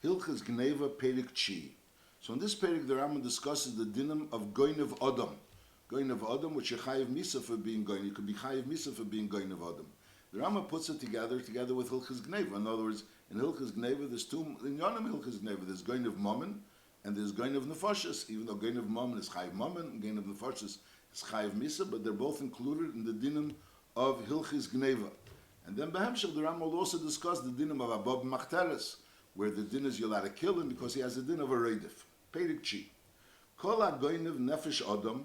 Hilchas Gneivah Perik Chi. So in this Perik, the Rambam discusses the dinim of Gneivah Adam. Gneivah Adam, which you chayiv misa for being goin. You could be chayiv misa for being Gneivah Adam. The Rambam puts it together with Hilchas Gneivah. In other words, in Hilchas Gneivah, there's two, in Yonim Hilchas Gneivah, there's Gneivah Mammon, and there's Gneivah Nefashis, even though Gneivah Mammon is chayiv Mammon, and Gneivah Nefashis is chayiv misa, but they're both included in the dinim of Hilchas Gneivah. And then Behemshech, the Rambam will also discuss the dinim of Abab Machteres, where the din is you're allowed to kill him because he has a din of a reidif. Perik Chi. Kol ha-goynev nefesh adam,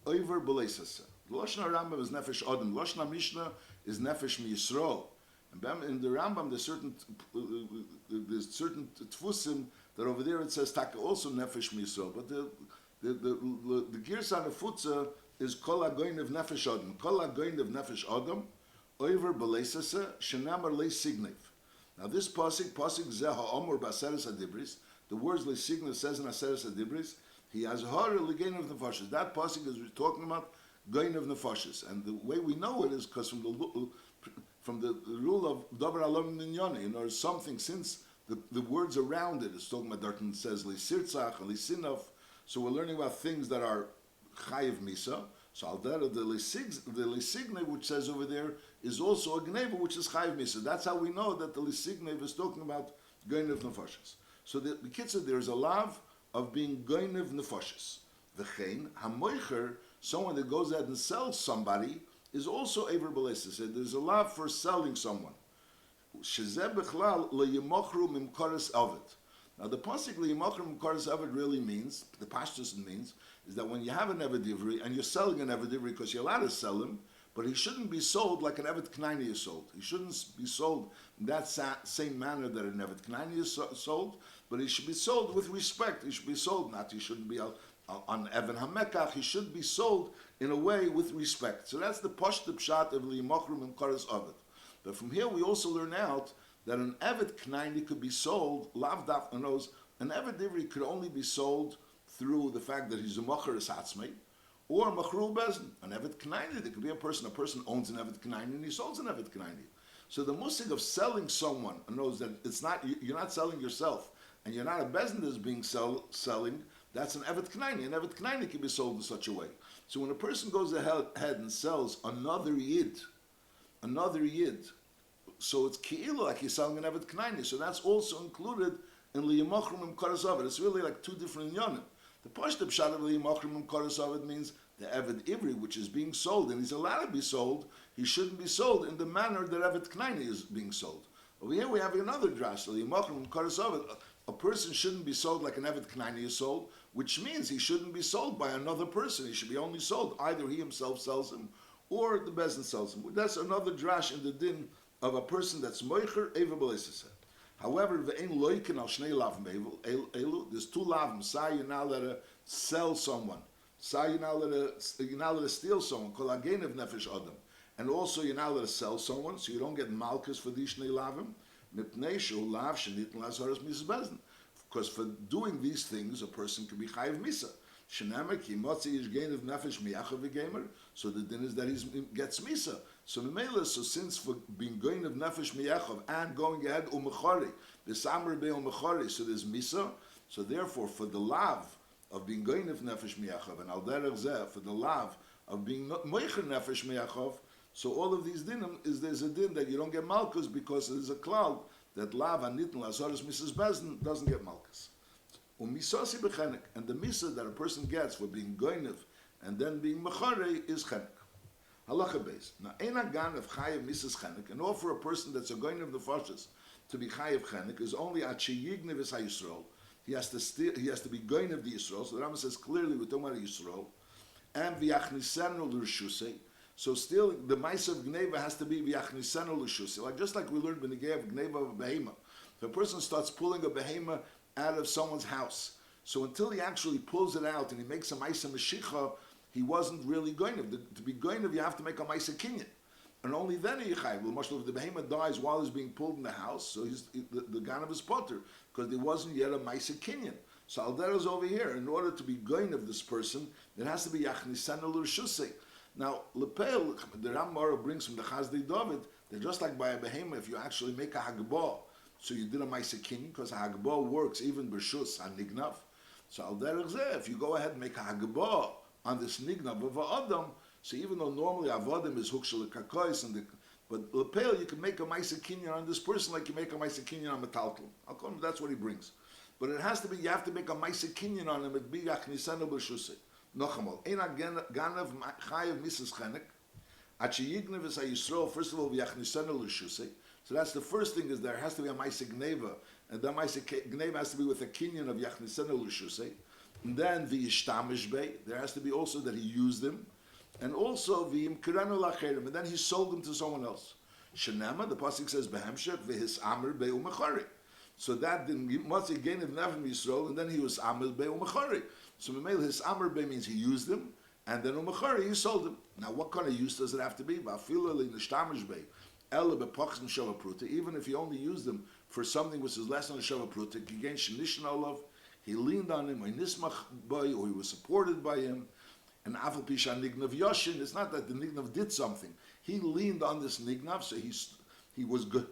over b'leisasa. The Lashon HaRambam is nefesh adam. The Lashon HaMishnah is nefesh mi-Yisrael. And in the Rambam, there's certain tfusim that over there it says taka also nefesh mi-Yisrael. But the Girsah Nefutza is kol ha-goynev nefesh adam. Kol ha-goynev nefesh adam, over b'leisasa, shenamar le-signev. Now this pasuk zeh ha'omor b'aseres hadibris, the words le'signev says in aseres hadibris, he has hara l'gein of nefashis. That pasuk is talking about gein of nefashis, and the way we know it is because from the rule of davar alam minyani, you know, something since the words around it is talking about. Darton says le'sirtzach and le'sinaf, so we're learning about things that are chayiv misa. So Aldera, the Lisigne, which says over there, is also a Gneivah, which is Chayiv Misa. That's how we know that the Lisigne is talking about Gneivah Nefashis. So the Kitzur, there is a lav of being Gneivah Nefashis. V'chein, HaMoicher, someone that goes out and sells somebody, is also Ever B'lesis. There's a lav for selling someone. Shezeh B'chlal le'yemochru mimkoris avid. Now the pasuk le'yemochru mimkoris avid really means, the pashtus means, is that when you have an Eved Ivri and you're selling an Eved Ivri because you're allowed to sell him, but he shouldn't be sold like an Eved Knaini is sold. He shouldn't be sold in that same manner that an Eved Knaini is sold, but he should be sold with respect. He should be sold, he shouldn't be on Evan HaMekach, he should be sold in a way with respect. So that's the Pashtu Pshat of Li'imochrum and Koras Ovid. But from here we also learn out that an Eved Knaini could be sold, Lavdaf knows, an Eved Ivri could only be sold through the fact that he's a mocher is hatzmei, or machru bezin, an evet knaini. There could be a person owns an evet knaini and he sells an evet knaini. So the musig of selling someone knows that it's not, you're not selling yourself, and you're not a bezin that's being selling. That's an evet knaini. An evet knaini can be sold in such a way. So when a person goes ahead and sells another yid, so it's ki'ilu like he's selling an evet knaini. So that's also included in liyamachrum and karasavet. It's really like two different inyanim. The Pashtup Pshat of Liyamachrim and Korasavid means the Eved Ivri, which is being sold, and he's allowed to be sold, he shouldn't be sold in the manner that Eved Knaini is being sold. Over here we have another drash, Liyamachrim and Korasavid. A person shouldn't be sold like an Eved Knaini is sold, which means he shouldn't be sold by another person. He should be only sold, either he himself sells him, or the Bezin sells him. That's another drash in the din of a person that's Moicher Eva B'Leiseseh. However, there's two lavim. Say you're not allowed to sell someone. Say you're not allowed to steal someone. Kol hagein of nefesh adam. And also you're not allowed to sell someone, so you don't get malchus for these shnei lavim. Mipnei shehu lav shenitn lazaras misbezin. Because for doing these things, a person can be chayiv misa. Shenemek yimotzi ish gain of nefesh miyachav v'gemer. So the din is that he gets misa. So since for being going of nefesh miyachav and going ahead umechari, the samar be umechari, so there's misa. So therefore, for the lav of being going of nefesh miyachav and al derech zeh, for the lav of being moicher nefesh miyachav, so all of these dinim there's a din that you don't get malchus because there's a cloud that lav and nitn lazaris Mrs. Bezin doesn't get malchus. Umisasi bechenek, and the misa that a person gets for being goinev and then being mechari is chenek. Halacha beis. Now, ein hagan of chayiv misas chenek, and all for a person that's a goinev the fashes to be chayiv chenek is only at sheyignev is hayisrael. He has to be goinev the Yisrael. So the Rambam says clearly we're talking about Yisrael, and v'yachnisenu l'rshusei. So still the ma'ase of Gneivah has to be v'yachnisenu l'rshusei. Like just like we learned b'negei of Gneivah of a behema. If a person starts pulling a behema out of someone's house, so until he actually pulls it out and he makes a ma'ase meshicha, he wasn't really going to. To be going to, you have to make a ma'ase kinyan. And only then are you chayiv. Well, if the behemoth dies while he's being pulled in the house, so the ganav is potter, because there wasn't yet a ma'ase kinyan. So Aldera is over here. In order to be going of this person, it has to be yachnisanu l'rshusei. Now, lepel, the Ramara brings from the Chazdei David, that just like by a behemoth, if you actually make a hagbah, so you did a Maisa Kinyan, because Hagbah works even B'Shus HaNignav. So Al Derech Zeh, if you go ahead and make a Hagbah on this Nignav of Adam, so even though normally Avodim is Hukshel Kakois, but Lepel, you can make a Maisa Kinyan on this person like you make a Maisa Kinyan on Metaltal. That's what he brings. But it has to be, you have to make a Maisa Kinyan on him, it be Yachnisanu B'Shusei. Nochamal, Eina Ganav Chayev Misas Chenek, Achi Yignev is a Yisrael, first of all, Yachnisanu L'Shusei. So that's the first thing, is there has to be a Maisa Gneivah, and that Maisa Gneivah has to be with a Kinyan of Yachnisanu L'Shusei. And then the Yishtamish Bey, there has to be also that he used them, and also the Imkiranu Lacherim, and then he sold them to someone else. Shenema, the pasuk says Behemshech v'his Amr Bey Umechari. So that didn't once he gained Nevim Yisrael, and then he was Amr Bey Umechari. So Memel his Amr Bey means he used them, and then Umechari he sold them. Now what kind of use does it have to be? Va'afilali Nishtamish Bey Ela bePachzim Shava Pruta. Even if he only used them for something which is less than a Shava Pruta, he gained Shenishn Olav. He leaned on him, or Nismach Boy, or he was supported by him. And Afal Pisha Nignav Yoshin, it's not that the Nignav did something. He leaned on this Nignav, so he was good.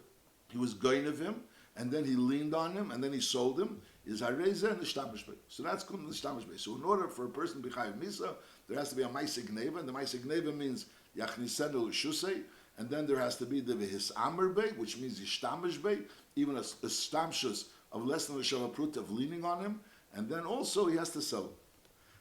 He was going of him, and then he leaned on him, and then he sold him. Is Hareza and Nishtamish Bey. So that's called Nishtamish Bey. So in order for a person to be Chayav Misa, there has to be a Maisa Gneivah, and the Maisa Gneivah means Yachnisenu L'Shusei, and then there has to be the V'his Amr Bey, which means Yishtamish Bey, even a stamshus of less than a Shavaprut of leaning on him, and then also he has to sell him.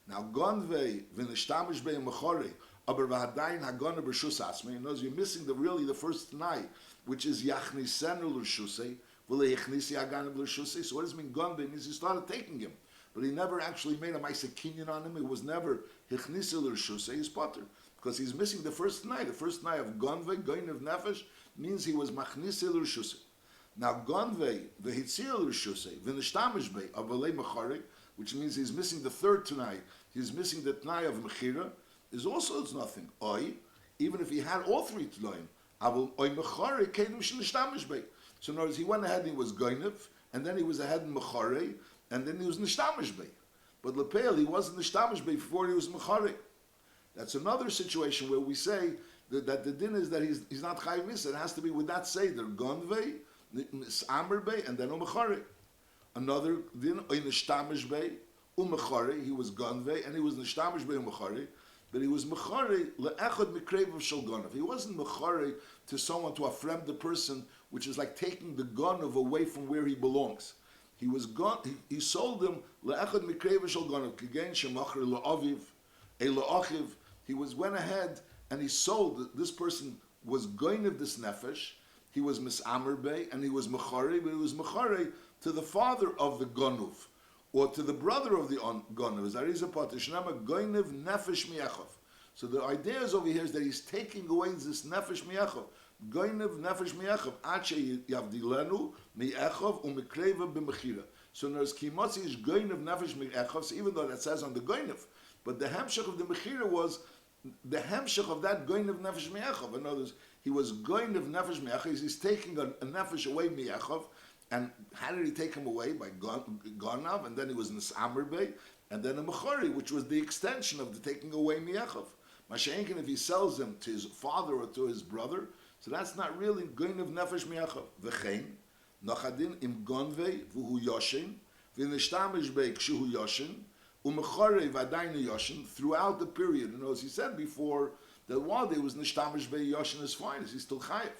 Now, Gonvei v'nishtamish bey mechori, aber v'hadayin hagona b'shus asmei. In other words, you're missing the first tnai, which is yachnisenu l'shusei, v'leichnisei hagana b'shusei. So what does it mean? Gonvei means he started taking him, but he never actually made a Maisa Kinyan on him. It was never hichnisei l'shusei. He's potter because he's missing the first tnai. The first tnai of Gonvei, goin of nefesh, means he was machnisei l'shusei. Now, Gonvei v'hitzir l'shusei v'nishtamish bey of v'lei mechori, which means he's missing the third tnai. He's missing the tnai of mechira. Is also it's nothing. Oi, even if he had all three tnaim, avol oi mechari kedim shenishhtamish bey. So in other words, he went ahead and he was goinev, and then he was ahead in mechari, and then he was nishtamish bey. But lepeil, he wasn't nishtamish bey before he was mechari. That's another situation where we say that the din is that he's not chayiv misa. It has to be with that seder gonvei, nisamr bey, and then umechari. Another din oi nishtamish bey. Umechari, he was Gonvei, and he was Nishtamish Bey Umechari, but he was Mechari le'echad mikrev of Shel Gonav. He wasn't Mechari to someone, to a friend, the person, which is like taking the Gonav away from where he belongs. He was he sold him le'echad mikrev of Shel Gonav. Kigen shemachri le'aviv, le'achiv. He went ahead and he sold. This person was Goinav this nefesh. He was Misamer Bey, and he was Mechari, but he was Mechari to the father of the Gonuv, or to the brother of the Gonav. So the idea is over here is that he's taking away this nefesh mi'echov. Goinav nefesh mi'echov. Ache yavdilenu mi'echov u'mikreva b'mechira. So there's kimotzi is goinav nefesh mi'echov. So even though that says on the goinav, but the hemshech of the mechira was the hemshech of that goinav nefesh mi'echov. In other words, he was goinav nefesh mi'echov. He's taking a nefesh away mi'echov. And how did he take him away? By Gonav, and then he was Nisamr Bey, and then a Mechari, which was the extension of the taking away Mi'echov. Masha'enkin, if he sells him to his father or to his brother, so that's not really Goinav Nefesh Mi'echov. V'chein, Nochadin im Gonvei v'hu Yoshin, v'nishtamish Bey kshuhu Yoshin, u'Mechari v'adaynu Yoshin, throughout the period. And as he said before, that while there was Nishtamish Bey Yoshin is fine, he's still Chayiv.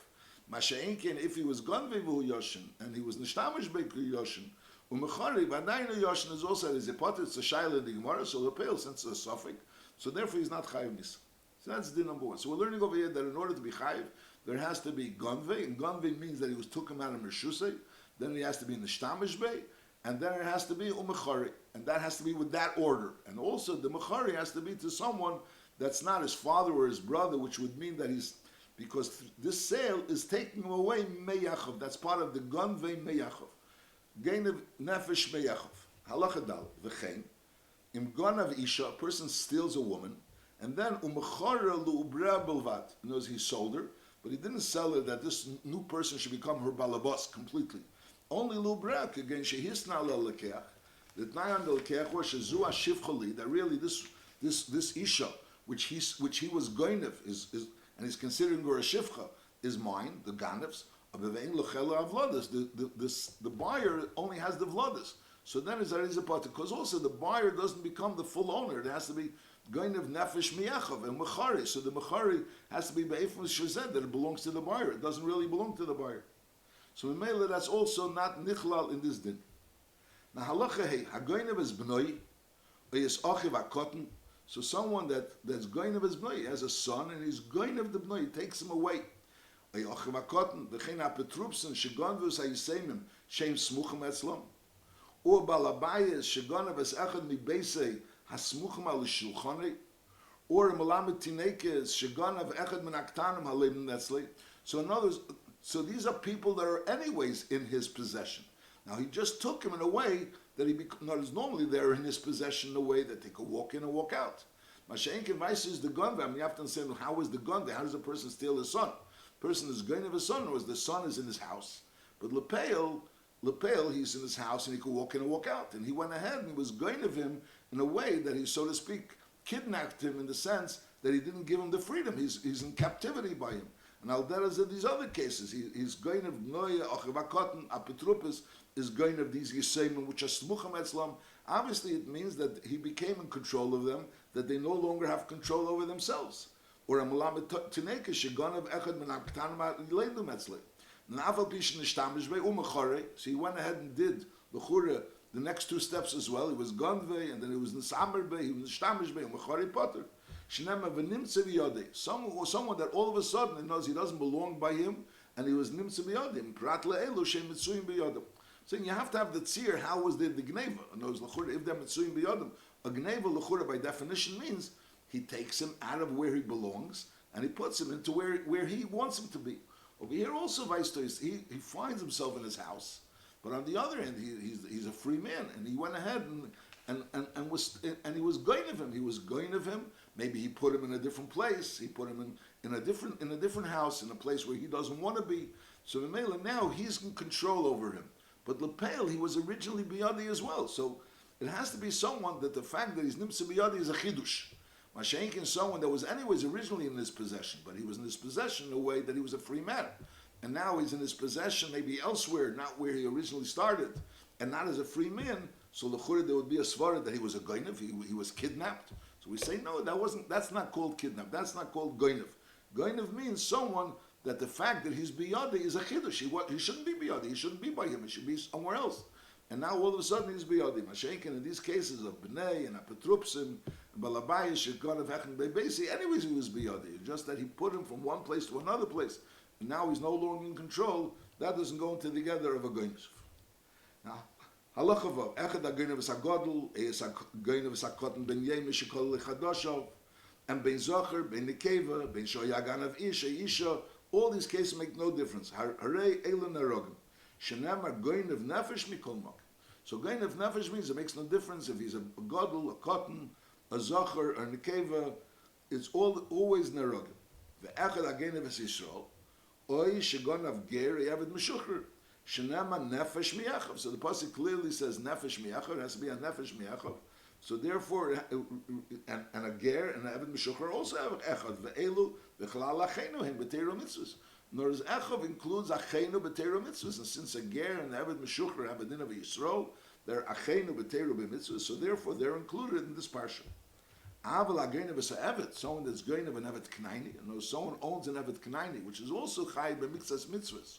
Masha'enkin, if he was Gonvei v'hu Yoshin, and he was Nishtamish Bey Yoshin, u'Mechari v'adaynu Yoshin is also, as a potter, it's a Shaila in the Gemara, so the pale, since it's a suffix, so therefore he's not Chayiv Misa. So that's the number one. So we're learning over here that in order to be Chayiv, there has to be Gonvei, and Gonvei means that he was took him out of Mershusei, then he has to be Nishtamish Bey, and then it has to be U'Mechari, and that has to be with that order. And also the Mechari has to be to someone that's not his father or his brother, which would mean that he's, because this sale is taking him away Meyachov. That's part of the Gonvei Meyachov. Gainav Nefesh Meyachov. Halacha Dal. V'chein. Im Gonav Isha, a person steals a woman, and then U'Mechara Lu'ubra Belvat. In other words, he sold her, but he didn't sell her that this new person should become her balabas completely. Only Lu'ubra, again, Shehisna Le'Lekeach. The Tnai on the Lekeach was Shezu HaShivchali, that really this Isha, which he was Goinav, is and he's considering her a shivcha, is mine, the ganevs, The buyer only has the vlodas. So then it's a part because also the buyer doesn't become the full owner. It has to be going of nefesh miyachav and mechari. So the mechari has to be be'efim shazed that it belongs to the buyer. It doesn't really belong to the buyer. So in Mela, that's also not nichlal in this din. Now halacha hey hagoynev is bnoi or is achiv akotten. So someone that's goynev is bnoi has a son and he's goynev the bnoi, he takes him away. Or achiv akotten v'chein apetrupsen shegonvus hayisemim shem smuchem etzlom. Or balabayes shegonav es echad mi beisei hasmuchem al shulchane, or malamet tinekes shegonav echad min aktanim halebim netzle. So in other words, so these are people that are anyways in his possession. Now he just took him in a way that notice normally they're in his possession in a way that they could walk in and walk out. Masha'enke Weiss is the gun. I mean, you have to understand how is the gun? How does a person steal his son? Person is going of his son, or the son is in his house. But Lepeil, he's in his house and he could walk in and walk out. And he went ahead and he was going of him in a way that he, so to speak, kidnapped him in the sense that he didn't give him the freedom. He's in captivity by him. And Alderas in these other cases, he's going of Noya, Achivakotten, Apetrupis, is going of these Yisayim, which are Smucham Etzlam. Obviously, it means that he became in control of them, that they no longer have control over themselves. Or a Malamet Tineke, Shegonav Echad Men Aktanma Leindum Etzle. Naval Pishin Nishtamish Be Umachore. So he went ahead and did the next two steps as well. He was Gonve, and then he was Nisamer Be, he was Nishtamish Be, Umachore Potter. Someone that all of a sudden he knows he doesn't belong by him, and he was nimtze biyodim. Prat le'elu she'em mitzuyim biyodim. Saying you have to have the tzir. How was the Gneivah? In other words, if they're mitzuyim biyodim, a Gneivah l'chura by definition means he takes him out of where he belongs and he puts him into where he wants him to be. Over here also, he finds himself in his house, but on the other hand, he's a free man, and he went ahead and he was going of him. He was going of him. Maybe he put him in a different place. He put him in a different house, in a place where he doesn't want to be. So Mimela, now he's in control over him. But Lepel, he was originally biyadi as well. So it has to be someone that the fact that he's nimsa biyadi is a chidush. Mashenkin, someone that was anyways originally in his possession, but he was in his possession in a way that he was a free man. And now he's in his possession maybe elsewhere, not where he originally started, and not as a free man. So l'chura, there would be a svara that he was a goynev, he was kidnapped. So we say, no, that's not called kidnap, that's not called goynev. Goynev means someone that the fact that he's biyadi is a chiddush. He shouldn't be biyadi, he shouldn't be by him, he should be somewhere else. And now all of a sudden he's biyadi. Mashenkin, in these cases of Bnei and Apetrupsim, Balabayis, Shekon of Hechen Bebesi, anyways he was biyadi. Just that he put him from one place to another place. And now he's no longer in control. That doesn't go into together of a goynev. Now, Halacha vav, echad ha-goynev es-ha-godel, es-ha-goynev es-ha-kotten ben yem mishikol lechadoshav, and ben zocher, ben nekeva, ben shoyaganav ish, isha, all these cases make no difference. Harei eilen narogim. Shenemar goynev nefesh mikol mak. So goynev nefesh means it makes no difference if he's a godel, a cotton, a zocher, or nekeva, it's always narogim. Ve'echad ha-goynev es-Yisrael, oy shegonav ger, yavid meshucher. Shenema nefesh miyachav. So the pasuk clearly says nefesh miyachav. It has to be a nefesh miyachav. So therefore, and a ger and an eved mishucher also have echad. Ve'elu v'chalal achenu hem b'teiro mitzvahs. Nor as echav includes achenu b'teiro mitzvahs. And since a ger and an eved mishucher have a din of Yisrael, they're achenu b'teiro b'mitzvahs. So therefore, they're included in this parsha. Aval ha'gein of a eved, someone that's going of an eved knaini, and someone owns an eved knaini, which is also chay b'mitzvahs mitzvahs.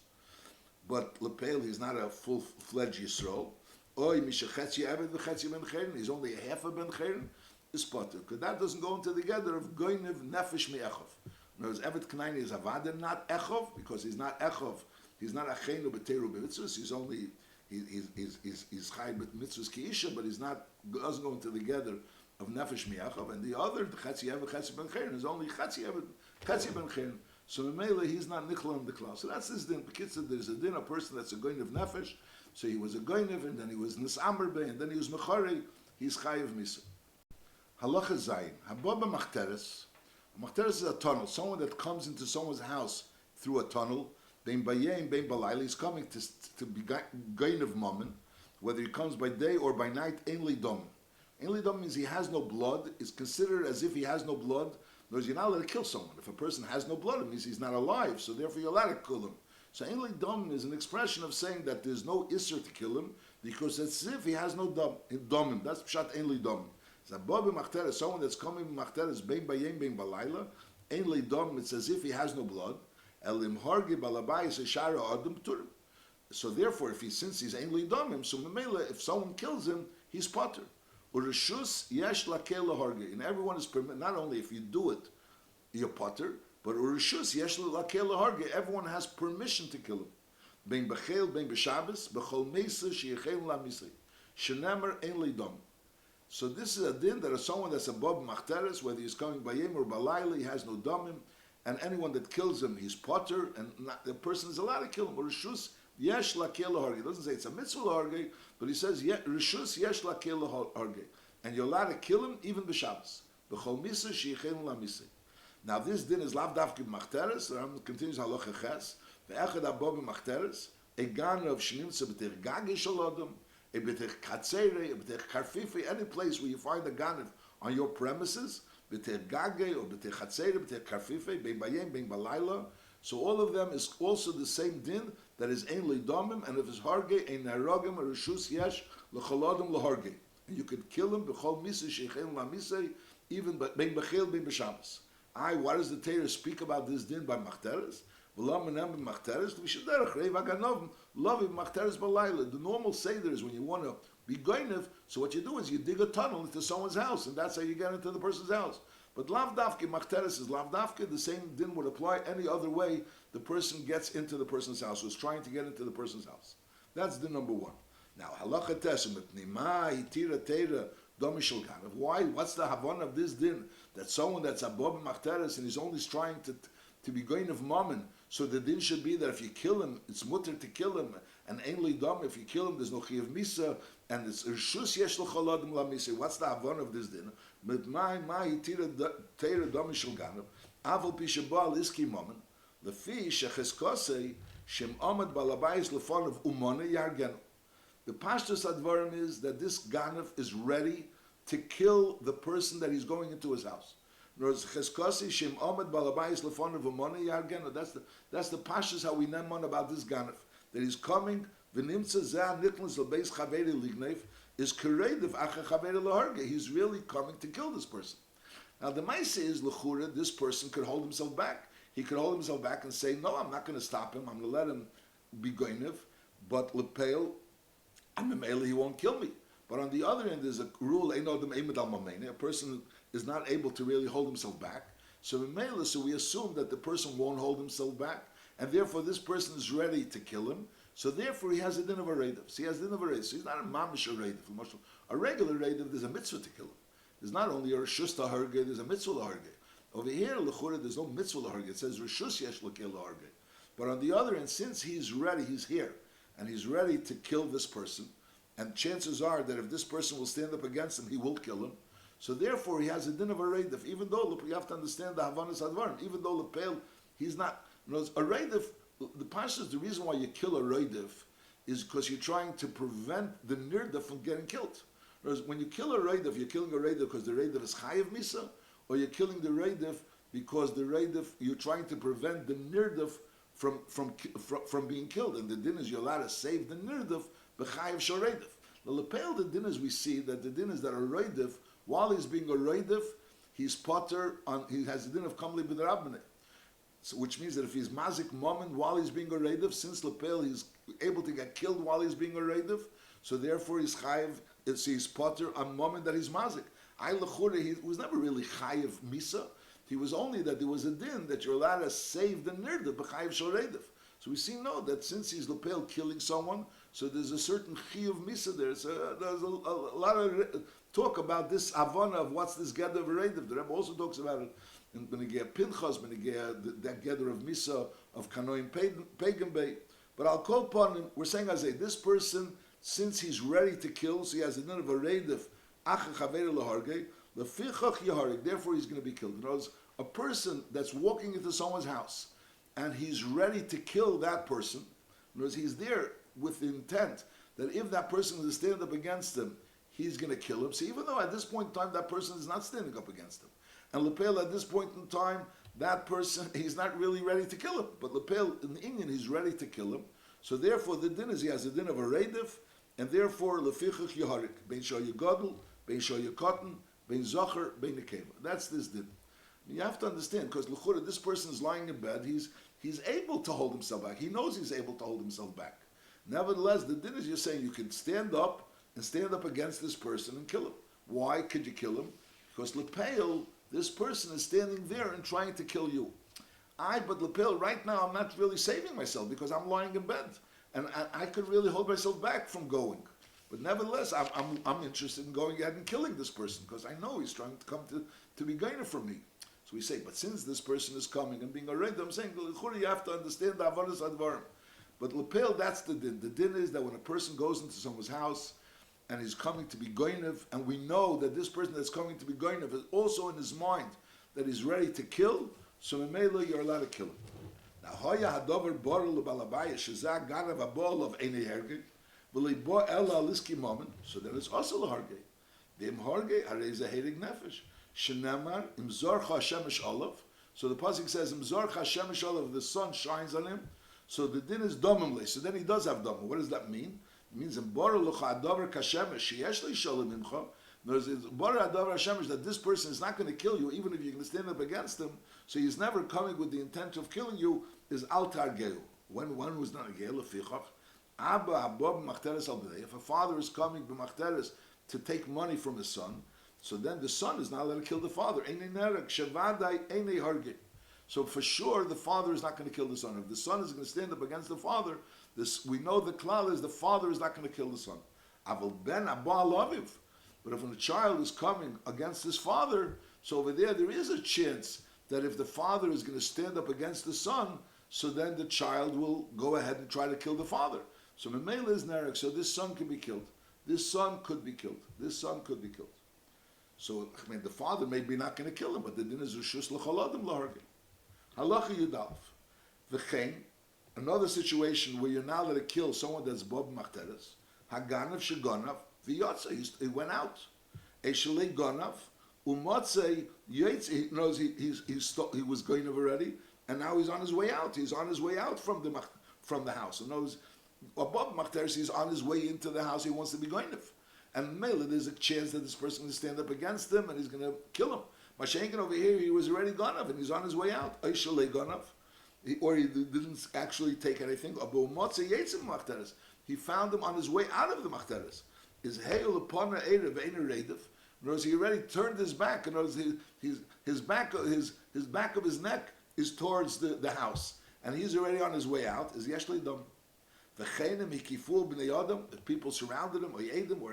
But Lepel, he's not a full-fledged Yisrael. Oy, Mishachetzi Eved v'Chetzi Ben Cheren, he's only a half of Ben Cheren, is potter. Because that doesn't go into together of Goynev Nefesh Me'echov. In other words, Eved Knaini is Avadim, not Echov, because he's not Echov, he's not Achenu B'Teru B'Mitzvahs, he's only, he's Chai B'Mitzvahs Ki'isha, but he's not, doesn't go into together of Nefesh Me'echov. And the other, the Chetzi Eved Chetzi Ben Cheren, is only Chetzi Eved Chetzi Ben Cheren. So Mimela, he's not nichla in the class. So that's his din. There's a din, a person that's a goynev nefesh. So he was a goynev, and then he was nisamer be, and then he was mechari. He's chayiv misa. Halacha zayin. Hababa machteres. Machteres is a tunnel. Someone that comes into someone's house through a tunnel. Bein bayim, bein balayla. He's coming to be goynev mammon. Whether he comes by day or by night, ein li dom. Ein li dom means he has no blood. It's considered as if he has no blood. In other words, you're not allowed to kill someone. If a person has no blood, it means he's not alive, so therefore you're allowed to kill him. So Ein Li Dom is an expression of saying that there's no Isser to kill him, because it's as if he has no Domim. That's Pshat Ein Li Dom. So Bob B'Machteres, someone that's coming B'Machteres, Bein Bayem, Bein Balayla, Ein Li Dom, it's as if he has no blood. Elim Hargi Balabayis Eshara Adam Turim. So therefore, since he's Ein Li Domim, so Memela, if someone kills him, he's Potter. Urishus Yesh Lakel Hargi. And everyone is permitted, not only if you do it, you're Potter, but Urishus Yesh Lakel Hargi, everyone has permission to kill him. Ben Bechel, Ben Beshabbos, Bechol Mesa, Sheyechel Lamisri. Shenemer Ein Li Dom. So this is a din that is someone that's above Machteres, whether he's coming by Yom or Balayla, he has no Domim, and anyone that kills him, he's Potter, and the person is allowed to kill him. Urishus Yesh Lakel Hargi. He doesn't say it's a mitzvah Hargi, but he says Rishus Yesh Lakel Hargi. And you're allowed to kill him even b'Shabbos. B'chol Misa Sheyechel Lamisri. Now this din is lav dafke Machteres. The Rambam continues halacha ches. Ve'echad above Machteres, a gan of shnimtza b'tech gage shalodom, a b'tech katzere, a b'tech karfifi, any place where you find a ganav on your premises, b'tech gage or b'tech chatzere, b'tech karfifi, bein bayem, bein balayla. So all of them is also the same din that is ein li domim, and if it's harge, ein narogim, or rishus yesh, l'cholodom l'harge. And you could kill him b'chol misa shechen lamisei, even bein b'chel, bein b'shabbos. Why does the Torah speak about this din by Machteres? The normal seder is when you want to be goynev, so what you do is you dig a tunnel into someone's house, and that's how you get into the person's house. But lav dafke, Machteres is lav dafke, the same din would apply any other way the person gets into the person's house, who's trying to get into the person's house. That's din number one. Now, halacha tesem, nima, hitira, teira, domishal ganav. Why? What's the havon of this din? That someone that's above Machteres and he's only trying to be going of mammon. So the din should be that if you kill him, it's mutter to kill him. And ein li dom, if you kill him, there's no chiyav misa, and it's rishus yesh l'choladim la misa. What's the avon of this din? Mit my hitira teira dom shel ganav, aval pi shebal iski mammon, lefi shecheskosei shem amad balabayis lefon of umone yargenu. The pashtus advarim is that this ganav is ready to kill the person that he's going into his house. That's the pashas how we name on about this ganef, that he's coming is he's really coming to kill this person. Now the Maisa is l'chura, this person could hold himself back. He could hold himself back and say, no, I'm not going to stop him, I'm going to let him be goinev, but lepeil, I'm a mele, he won't kill me. But on the other end, there's a rule, a person is not able to really hold himself back. So we assume that the person won't hold himself back, and therefore this person is ready to kill him. So therefore he has a din of a reidav. So he has a din of a reidav. So he's not a mamish a reidav. A regular reidav, there's a mitzvah to kill him. There's not only a reshus laharge, there's a mitzvah laharge. Over here, l'chura, there's no mitzvah laharge. It says reshus yesh l'kel laharge. But on the other end, since he's ready, he's here, and he's ready to kill this person, and chances are that if this person will stand up against him, he will kill him. So therefore, he has a din of a reidav. Even though, look, you have to understand the Havanas Advarim. Even though Lepel, he's not. You know, a reidav. The pasha is the reason why you kill a reidav is because you're trying to prevent the nirdav from getting killed. Whereas when you kill a reidav, you're killing a reidav because the reidav is chayiv misa, or you're killing the reidav because the reidav you're trying to prevent the nirdav from being killed. And the din is you're allowed to save the nirdav b'chayiv shel reidav. The lepel the din is we see that the din is that a reidav, while he's being a reidav, he's potter on. He has the din of kamli b'derabnei. So, which means that if he's mazik moment while he's being a reidav, since lepel he's able to get killed while he's being a reidav, so therefore he's chayiv. He's potter on moment that he's mazik. He was never really chayiv misa. He was only that there was a din that you're allowed to save the nirdav b'chayiv shel reidav. So we see that since he's lepel killing someone, so there's a certain chiyuv misa there. So there's a lot of talk about this avana of what's this gather of reidav. The Rebbe also talks about it in Benegea Pinchas, Benegea that gather of misa of kanoim pagan bay. But I'll call upon him. We're saying as this person, since he's ready to kill, so he has a din of a reidav acha chaver lehargei lefichach yaharig. Therefore, he's going to be killed. In other words, a person that's walking into someone's house and he's ready to kill that person. In other words, he's there with the intent that if that person is standing up against him, he's going to kill him. So even though at this point in time that person is not standing up against him, and lepel at this point in time that person, he's not really ready to kill him. But lepel in the Indian, he's ready to kill him. So therefore, the din is he has a din of a reidif, and therefore lefichach yaharik bein shal yagadol, bein shal yakotten, bein zocher, bein nekeva. That's this din. You have to understand, because l'chura, this person is lying in bed. He's able to hold himself back. He knows he's able to hold himself back. Nevertheless, the din is you're saying you can stand up and stand up against this person and kill him. Why could you kill him? Because lepel, this person is standing there and trying to kill you. But lepel, right now I'm not really saving myself because I'm lying in bed, and I could really hold myself back from going. But nevertheless, I'm interested in going ahead and killing this person because I know he's trying to come to be gainer from me. So we say, but since this person is coming and being already, I'm saying, you have to understand the avodas advarim. But lepel, that's the din. The din is that when a person goes into someone's house and he's coming to be goinev, and we know that this person that's coming to be goinev is also in his mind that he's ready to kill, so memela you're allowed to kill him. Now, hoya hadover borel ubalabaya shezak ganav abol of ene herge, v'leibo ela liski moment, so then it's also laharge. Dem harge areza herig nefesh. Shenamar imzorcha shemesh olav. So the pasuk says imzorcha shemesh olav, the sun shines on him. So the din is domimle. So then he does have domim. What does that mean? It means in bora lucha adavar kashemesh sheyesh leishalim imcha. There's bora adavar shemesh that this person is not going to kill you even if you're going to stand up against him. So he's never coming with the intent of killing you. Is altar geu. When one was not a geu lefichach. Abba abob machteres al b'nei. If a father is coming b'machteres to take money from his son, so then the son is not allowed to kill the father. So for sure, the father is not going to kill the son. If the son is going to stand up against the father, we know the klal is the father is not going to kill the son. But if when a child is coming against his father, so over there is a chance that if the father is going to stand up against the son, so then the child will go ahead and try to kill the father. So Memela is Nerek, so this son can be killed. This son could be killed. This son could be killed. So, I mean, the father may be not going to kill him, but the din is Rishus l'chaladim lahargim. Halacha Yudalef. V'chein, another situation where you're not allowed to kill someone that's bob machteres. Haganav shegonav v'yotze. He went out. Eshelei gonav umotzei yetz. He knows he was going already, and now he's on his way out. He's on his way out from the house. He knows above machteres. He's on his way into the house. He wants to be going. And Mela, there's a chance that this person will stand up against him and he's going to kill him. Mashenkin over here, he was already ganav and he's on his way out. Or he didn't actually take anything. He found him on his way out of the machteres. In other words, he already turned his back. In other words, his back of his neck is towards the house. And he's already on his way out. Is yeshli dom. If people surrounded him, or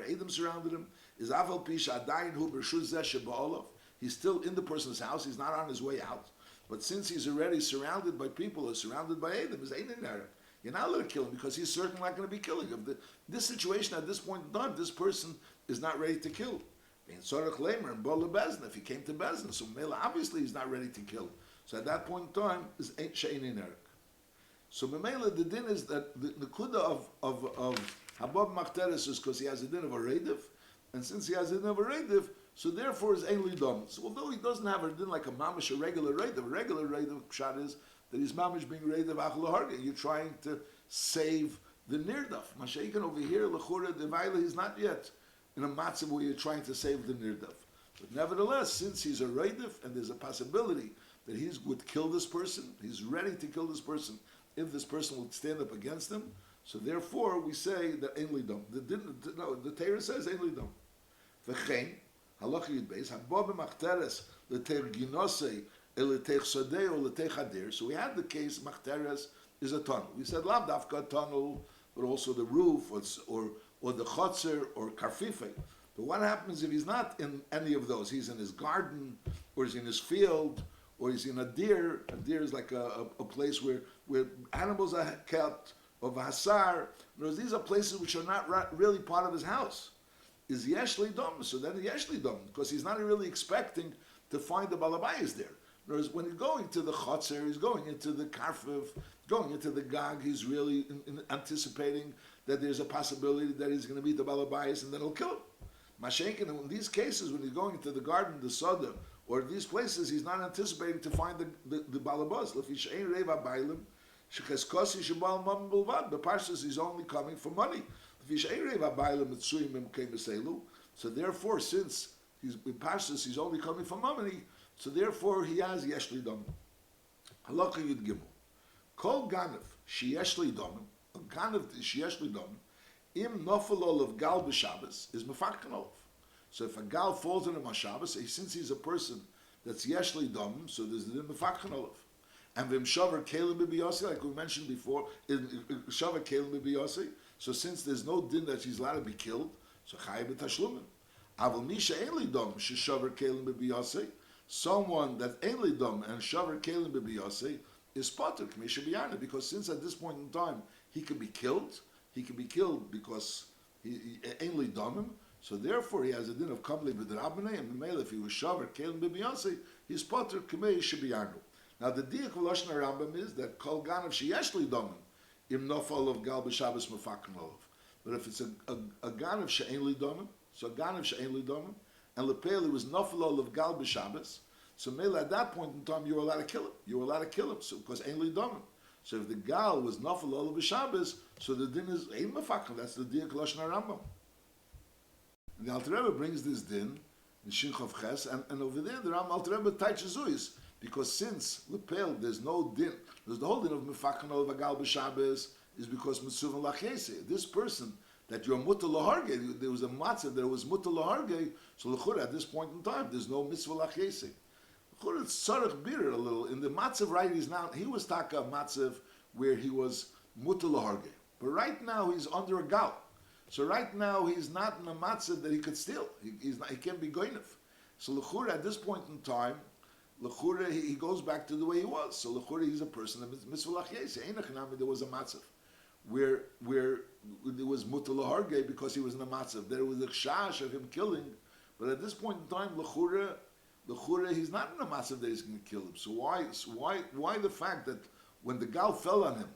Adam surrounded him, is Aval Pisha Adayin Hu B'Rshuz Zeh She'Ba'olav. He's still in the person's house. He's not on his way out. But since he's already surrounded by people, or surrounded by Adam, is Ein Nerek. You're not allowed to kill him because he's certainly not going to be killing him. This situation at this point in time, this person is not ready to kill. In Sorach Lemer and Bola Bezna, if he came to Bezna, so Mela obviously he's not ready to kill. So at that point in time, is She'Ein Nerek. So Memela, the din is that the kuda of Habab Machteres is because he has a din of a rediv, and since he has a din of a rediv, so therefore is Ein Lidom. So although he doesn't have a din like a mamish, a regular rediv shot is that he's mamish being rediv achal harga. You're trying to save the nirdaf. Mashaykin over here, lechura devaila, he's not yet in a matzah where you're trying to save the nirdaf. But nevertheless, since he's a rediv and there's a possibility that he would kill this person, he's ready to kill this person. If this person would stand up against him, so therefore we say that Ein Lidom. The Torah says Ein Lidom. V'chein halacha yud beis habab b'machteres l'teich ginosei l'teich sodei or l'teich hadir. So we had the case machteres is a tunnel. We said lav dafka tunnel, but also the roof or the chotzer or karfife. But what happens if he's not in any of those? He's in his garden or he's in his field. Or he's in a deer. A deer is like a place where animals are kept, of hasar. These are places which are not really part of his house. Is yeshli dom? So then yeshli dom, because he's not really expecting to find the balabayas there. Whereas when he's going to the chotzer, he's going into the karfiv, going into the gag, he's really anticipating that there's a possibility that he's going to meet the balabayas and then he'll kill him. Mashenkin, in these cases, when he's going into the garden, the soda, or these places he's not anticipating to find the balabas. The parshas is only coming for money. So therefore, since he's in parshas, he's only coming for money. So therefore, he has yeshli dom. Halakha yud gimel. Kol ganav sheyeshli dom. A ganav sheyeshli dom. Im nofel of gal b'Shabbos is mefakkan olav. So if a gal falls in a Shabbos, since he's a person that's yeshli dom, so there's the mefakkan olav. And v'im shavar kelim b'biyasi, like we mentioned before, shavar kelim b'biyasi. So since there's no din that he's allowed to be killed, so chayiv b'tashlumin. Aval misha einli dom sheshavar kelim b'biyasi. Someone that einli dom and shavar kelim b'biyasi is potter k'misha b'yana, because since at this point in time he could be killed. He can be killed because he ainly domim. So therefore, he has a din of kamli b'derabnei, and the if he was shavar kelim b'biyasi, he's potter k'mei shebiyanu. Now the diak of Lashon Rambam is that kol ganav sheyeshli domim im nofal of gal b'Shabbos mefakkan olav. But if it's a ganav she'einli domim, so a ganav she'einli domim, and lepeli was nofal of gal b'Shabbos, so mele at that point in time you were allowed to kill him. You were allowed to kill him, so because einli domim. So if the gal was nafal olav b'Shabbos, so the din is ein mefakkan. That's the diak Lashon Rambam. And the Alter Rebbe brings this din in Shin Chav Ches, and over there the Alter Rebbe taiches zuis, because since lepel there's no din, there's the whole din of mefakkan olav gal b'Shabbos is because mitzuvan lachese. This person that you're mutter laharge, there was a matzah, there was mutter laharge, so l'chura at this point in time there's no mitzvah lachese. It's tzarech bir a little. In the matzav right, he was taka matzav where he was mutter laharge. But right now he's under a gal. So right now he's not in a matzav that he could steal. He can't be goynev. So l'chura at this point in time, l'chura he goes back to the way he was. So l'chura he's a person that mitzvah lachyes. Einachnami there was a matzav where there was mutter laharge because he was in a matzav. There was a chash of him killing. But at this point in time, l'chura he's not in a matzav that he's going to kill him. So why the fact that when the gal fell on him,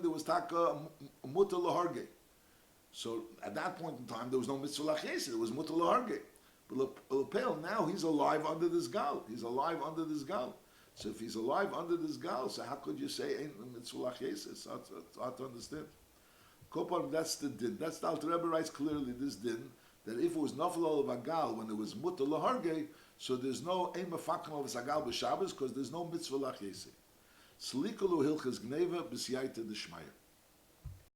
there was taka mutter laharge. So at that point in time, there was no mitzvah lachese, there was mutter laharge. But lepel now he's alive under this gal. He's alive under this gal. So if he's alive under this gal, so how could you say ain't mitzvah lachese? It's hard to understand. Kopar, that's the din. That's the Alter Rebbe writes clearly this din, that if it was nafal of a gal when there was mutter laharge, so there's no ein mefakkan of a gal b'Shabbos because there's no mitzvah lachese. Slikalu hilchas Gneivah b'siyayta d'shmaya.